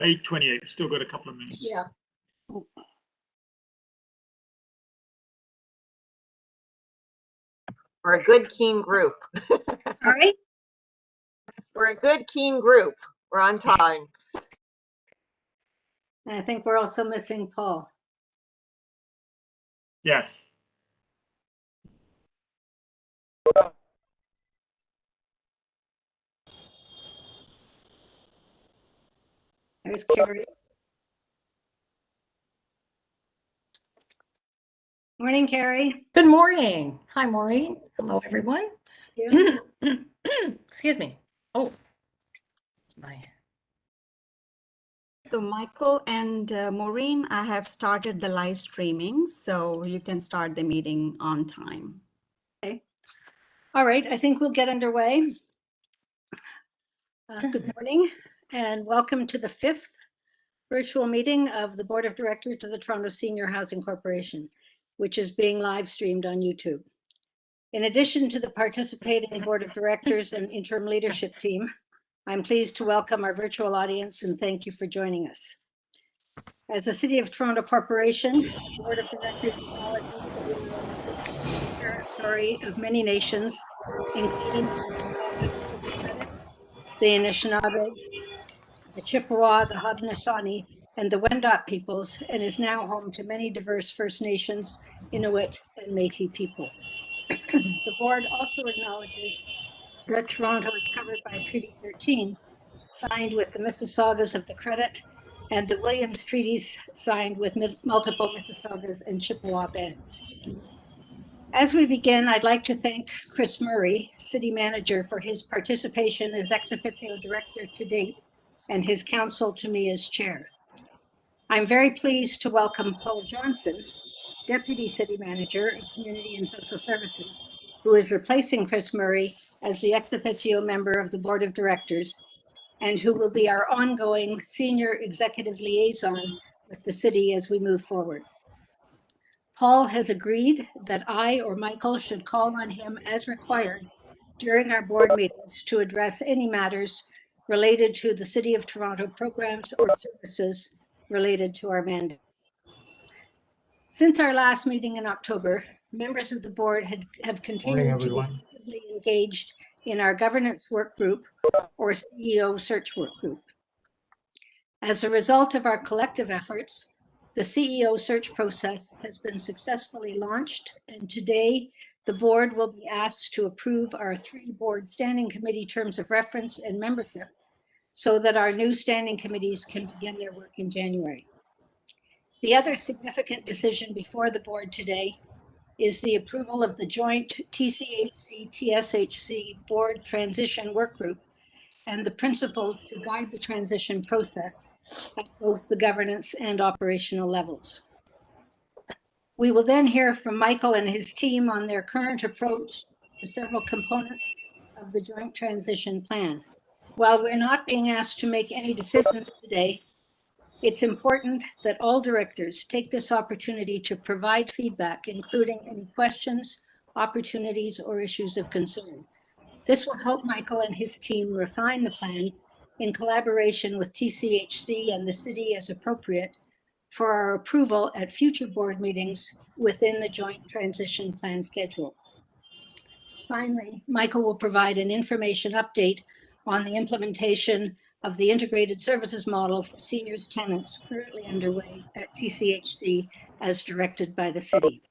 8:28. Still got a couple of minutes. Yeah. We're a good, keen group. Sorry? We're a good, keen group. We're on time. I think we're also missing Paul. Yes. There's Carrie. Morning, Carrie. Good morning. Hi, Maureen. Hello, everyone. Yeah. Excuse me. Oh, my. So Michael and Maureen, I have started the live streaming, so you can start the meeting on time. Okay. All right, I think we'll get underway. Good morning and welcome to the 5th virtual meeting of the Board of Directors of the Toronto Senior Housing Corporation, which is being live streamed on YouTube. In addition to the participating Board of Directors and interim leadership team, I'm pleased to welcome our virtual audience and thank you for joining us. As a City of Toronto Corporation, the Board of Directors acknowledges that we are on the territory of many nations, including the Mississaugas of the Credit, the Anishinaabe, the Chippewa, the Haudenosaunee, and the Wendat peoples, and is now home to many diverse First Nations, Inuit, and Métis people. The board also acknowledges that Toronto is covered by Treaty 13, signed with the Mississaugas of the Credit, and the Williams Treaties signed with multiple Mississaugas and Chippewa bands. As we begin, I'd like to thank Chris Murray, City Manager, for his participation as ex officio director to date and his counsel to me as chair. I'm very pleased to welcome Paul Johnson, Deputy City Manager of Community and Social Services, who is replacing Chris Murray as the ex officio member of the Board of Directors and who will be our ongoing senior executive liaison with the city as we move forward. Paul has agreed that I or Michael should call on him as required during our board meetings to address any matters related to the City of Toronto programs or services related to our mandate. Since our last meeting in October, members of the board have continued to be actively engaged in our governance work group or CEO search work group. As a result of our collective efforts, the CEO search process has been successfully launched, and today the board will be asked to approve our 3 board standing committee terms of reference and membership so that our new standing committees can begin their work in January. The other significant decision before the board today is the approval of the joint TSHC board transition work group and the principles to guide the transition process at both the governance and operational levels. We will then hear from Michael and his team on their current approach to several components of the joint transition plan. While we're not being asked to make any decisions today, it's important that all directors take this opportunity to provide feedback, including any questions, opportunities, or issues of concern. This will help Michael and his team refine the plans in collaboration with TSHC and the city as appropriate for our approval at future board meetings within the joint transition plan schedule. Finally, Michael will provide an information update on the implementation of the integrated services model for seniors tenants currently underway at TSHC as directed by the city.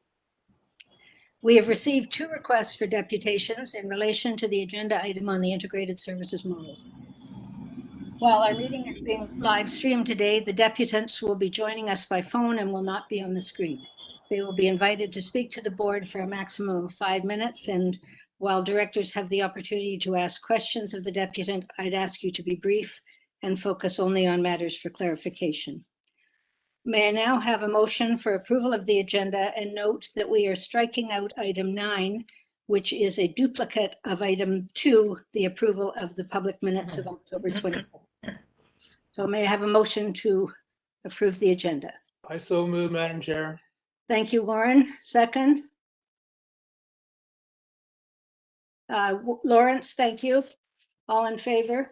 We have received 2 requests for deputations in relation to the agenda item on the integrated services model. While our meeting is being live streamed today, the deputants will be joining us by phone and will not be on the screen. They will be invited to speak to the board for a maximum of 5 minutes, and while directors have the opportunity to ask questions of the deputant, I'd ask you to be brief and focus only on matters for clarification. May I now have a motion for approval of the agenda, and note that we are striking out item 9, which is a duplicate of item 2, the approval of the public minutes of October 27th. So may I have a motion to approve the agenda? I so move, Madam Chair. Thank you, Warren. Second. Lawrence, thank you. All in favor?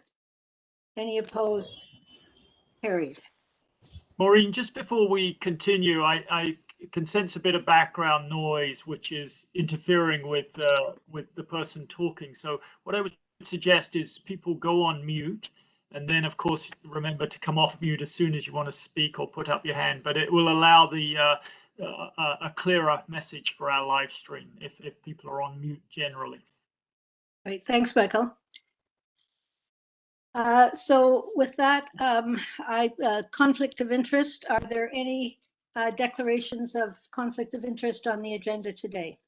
Any opposed? Carried. Maureen, just before we continue, I can sense a bit of background noise, which is interfering with the person talking. So what I would suggest is people go on mute, and then of course remember to come off mute as soon as you want to speak or put up your hand. But it will allow the a clearer message for our live stream if people are on mute generally. Right, thanks, Michael. So with that, conflict of interest, are there any declarations of conflict of interest on the agenda today?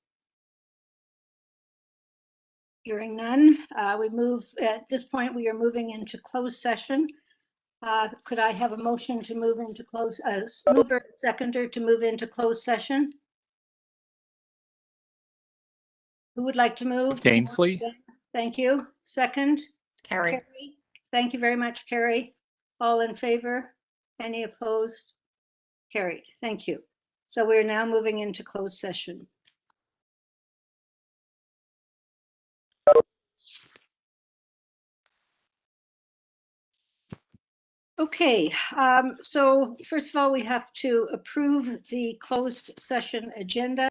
Hearing none, at this point, we are moving into closed session. Could I have a motion to move into mover, seconder to move into closed session? Who would like to move? Dainsley. Thank you. Second? Carrie. Carrie. Thank you very much, Carrie. All in favor? Any opposed? Carried. Thank you. So we're now moving into closed session. Okay, so first of all, we have to approve the closed session agenda.